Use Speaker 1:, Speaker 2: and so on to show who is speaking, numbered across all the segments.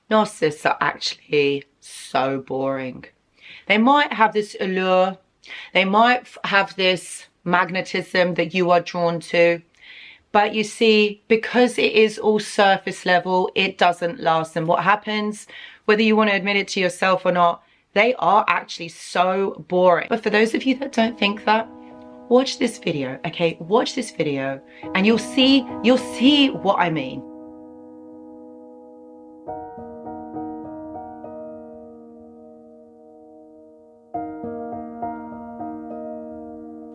Speaker 1: Narcissists are actually so boring. They might have this allure, they might have this magnetism that you are drawn to, but you see, because it is all surface level, it doesn't last. And what happens, whether you want to admit it to yourself or not, they are actually so boring. But for those of you that don't think that, watch this video, okay? Watch this video and you'll see what I mean.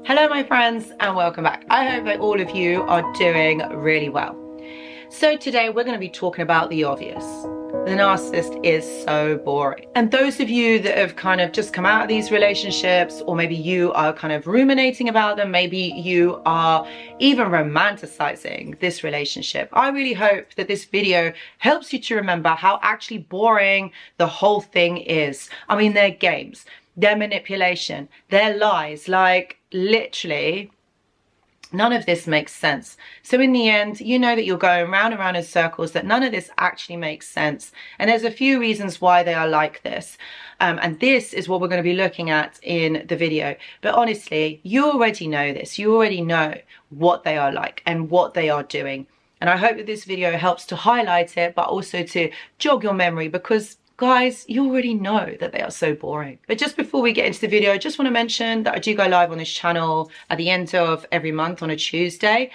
Speaker 1: Hello my friends and welcome back. I hope that all of you are doing really well. So today we're going to be talking about the obvious. The narcissist is so boring. And those of you that have kind of just come out of these relationships, or maybe you are kind of ruminating about them, maybe you are even romanticizing this relationship, I really hope that this video helps you to remember how actually boring the whole thing is. I mean, their games, their manipulation, their lies, like literally none of this makes sense. So in the end, you know that you're going round and round in circles, that none of this actually makes sense. And there's a few reasons why they are like this. And this is what we're going to be looking at in the video. But honestly, you already know this. You already know what they are like and what they are doing. And I hope that this video helps to highlight it, but also to jog your memory, because guys, you already know that they are so boring. But just before we get into the video, I just want to mention that I do go live on this channel at the end of every month on a Tuesday.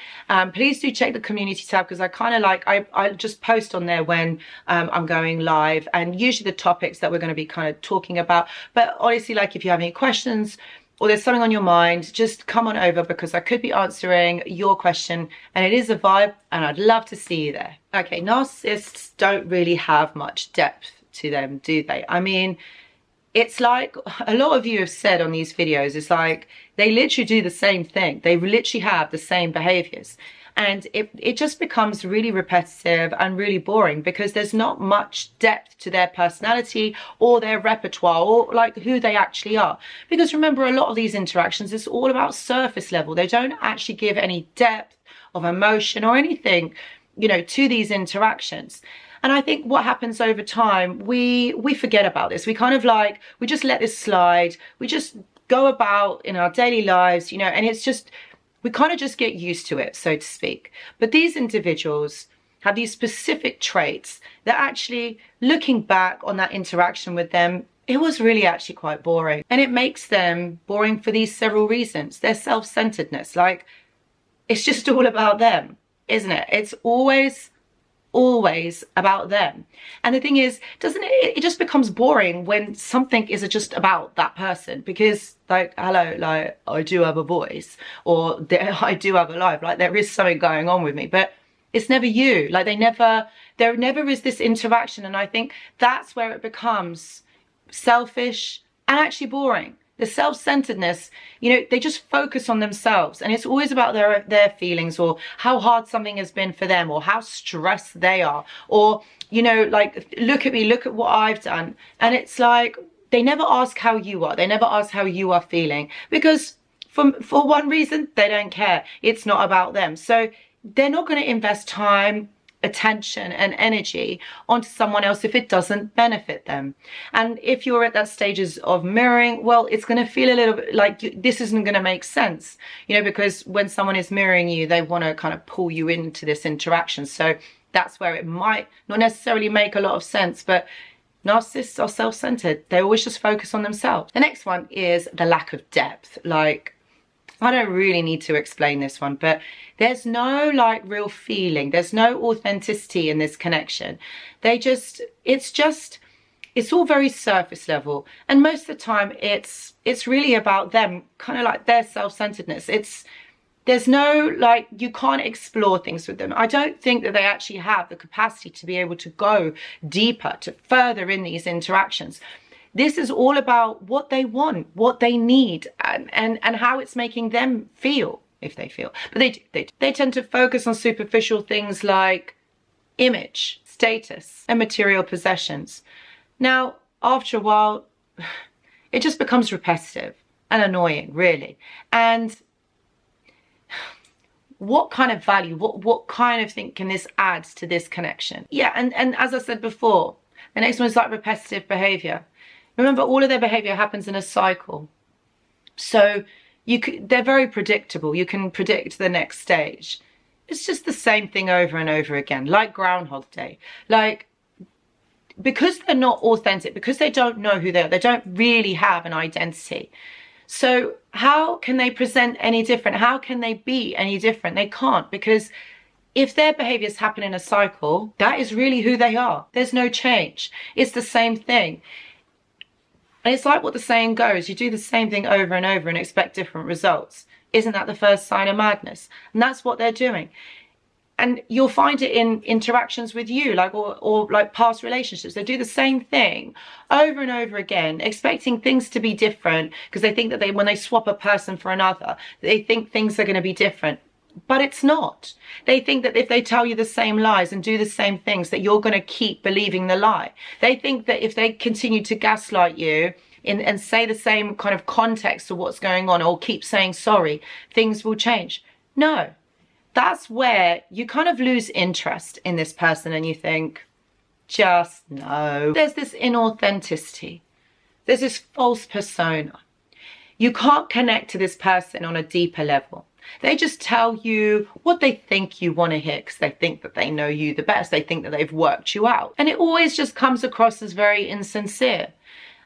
Speaker 1: Please do check the community tab, because I kind of like, I just post on there when I'm going live, and usually the topics that we're going to be kind of talking about. But honestly, like if you have any questions or there's something on your mind, just come on over, because I could be answering your question and it is a vibe and I'd love to see you there. Okay, narcissists don't really have much depth to them, do they? I mean, it's like a lot of you have said on these videos, it's like they literally do the same thing. They literally have the same behaviors, and it just becomes really repetitive and really boring, because there's not much depth to their personality or their repertoire, or like who they actually are. Because remember, a lot of these interactions is all about surface level. They don't actually give any depth of emotion or anything, you know, to these interactions. And I think what happens over time, we forget about this. We kind of like, we just let this slide. We just go about in our daily lives, you know, and it's just, we kind of just get used to it, so to speak. But these individuals have these specific traits that actually, looking back on that interaction with them, it was really actually quite boring. And it makes them boring for these several reasons. Their self-centeredness, like, it's just all about them, isn't it? It's always about them. And the thing is, doesn't it just becomes boring when something is just about that person, because like, hello, like I do have a voice, or I do have a life, like there is something going on with me, but it's never you. Like there never is this interaction. And I think that's where it becomes selfish and actually boring. The self-centeredness, you know, they just focus on themselves, and it's always about their feelings, or how hard something has been for them, or how stressed they are, or, you know, like, look at me, look at what I've done. And it's like, they never ask how you are. They never ask how you are feeling, because for one reason, they don't care. It's not about them. So they're not going to invest time, attention and energy onto someone else if it doesn't benefit them. And if you're at that stages of mirroring, well, it's going to feel a little bit like this isn't going to make sense, you know, because when someone is mirroring you, they want to kind of pull you into this interaction. So that's where it might not necessarily make a lot of sense. But narcissists are self-centered. They always just focus on themselves. The next one is the lack of depth. Like, I don't really need to explain this one, but there's no like real feeling. There's no authenticity in this connection. It's all very surface level. And most of the time it's really about them, kind of like their self-centeredness. There's no, like, you can't explore things with them. I don't think that they actually have the capacity to be able to go deeper, to further in these interactions. This is all about what they want, what they need, and how it's making them feel, if they feel. But they tend to focus on superficial things like image, status, and material possessions. Now, after a while, it just becomes repetitive and annoying, really. And what kind of value, what kind of thing can this add to this connection? Yeah, and as I said before, The next one is like repetitive behavior. Remember, all of their behavior happens in a cycle. So they're very predictable. You can predict the next stage. It's just the same thing over and over again, like Groundhog Day. Like, because they're not authentic, because they don't know who they are, they don't really have an identity. So how can they present any different? How can they be any different? They can't, because if their behaviors happen in a cycle, that is really who they are. There's no change. It's the same thing. And it's like what the saying goes, you do the same thing over and over and expect different results. Isn't that the first sign of madness? And that's what they're doing. And you'll find it in interactions with you, like or like past relationships. They do the same thing over and over again, expecting things to be different because they think that when they swap a person for another, they think things are going to be different. But it's not. They think that if they tell you the same lies and do the same things, that you're going to keep believing the lie. They think that if they continue to gaslight you and say the same kind of context of what's going on, or keep saying sorry, things will change. No. That's where you kind of lose interest in this person and you think, just no. There's this inauthenticity. There's this false persona. You can't connect to this person on a deeper level. They just tell you what they think you want to hear because they think that they know you the best. They think that they've worked you out. And it always just comes across as very insincere.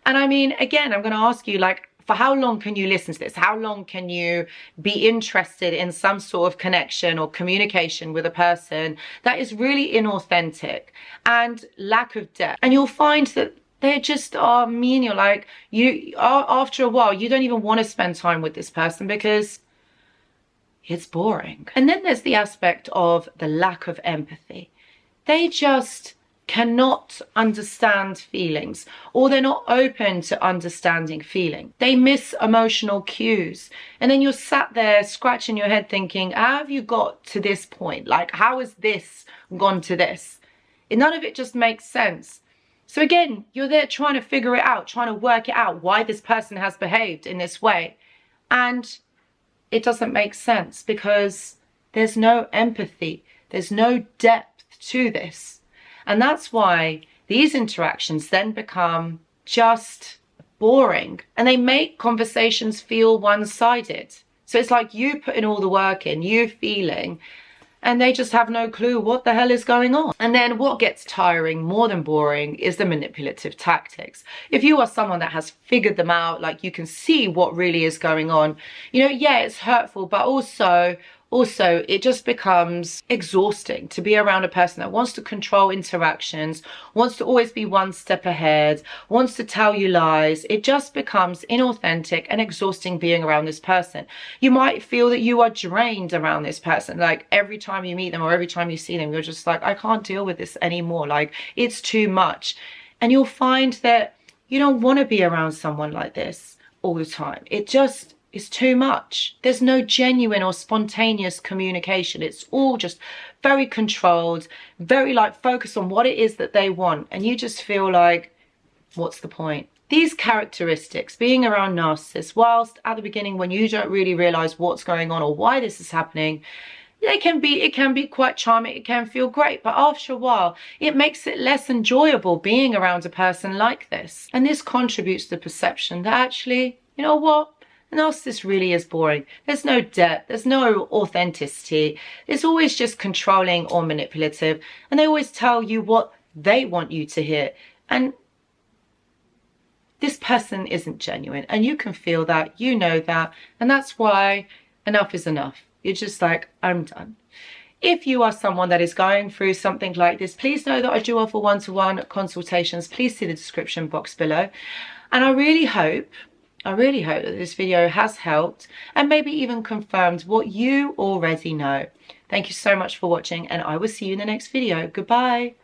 Speaker 1: And I mean, again, I'm going to ask you, like, for how long can you listen to this? How long can you be interested in some sort of connection or communication with a person that is really inauthentic and lack of depth? And you'll find that they just are mean. You're like, after a while, you don't even want to spend time with this person because it's boring. And then there's the aspect of the lack of empathy. They just cannot understand feelings, or they're not open to understanding feeling. They miss emotional cues. And then you're sat there scratching your head thinking, how have you got to this point? Like, how has this gone to this? And none of it just makes sense. So again, you're there trying to figure it out, trying to work it out, why this person has behaved in this way. And it doesn't make sense because there's no empathy. There's no depth to this. And that's why these interactions then become just boring and they make conversations feel one-sided. So it's like you putting all the work in, you feeling, and they just have no clue what the hell is going on. And then what gets tiring more than boring is the manipulative tactics. If you are someone that has figured them out, like you can see what really is going on, you know, yeah, it's hurtful, but also it just becomes exhausting to be around a person that wants to control interactions, wants to always be one step ahead, wants to tell you lies. It just becomes inauthentic and exhausting being around this person. You might feel that you are drained around this person. Like every time you meet them or every time you see them, you're just like, I can't deal with this anymore. Like it's too much. And you'll find that you don't want to be around someone like this all the time. It's too much. There's no genuine or spontaneous communication. It's all just very controlled, very like focused on what it is that they want. And you just feel like, what's the point? These characteristics, being around narcissists, whilst at the beginning when you don't really realize what's going on or why this is happening, it can be quite charming, it can feel great, but after a while, it makes it less enjoyable being around a person like this. And this contributes to the perception that actually, you know what? A narcissist really is boring. There's no depth, there's no authenticity. It's always just controlling or manipulative. And they always tell you what they want you to hear. And this person isn't genuine. And you can feel that, you know that. And that's why enough is enough. You're just like, I'm done. If you are someone that is going through something like this, please know that I do offer one-to-one consultations. Please see the description box below. And I really hope that this video has helped and maybe even confirmed what you already know. Thank you so much for watching and I will see you in the next video. Goodbye.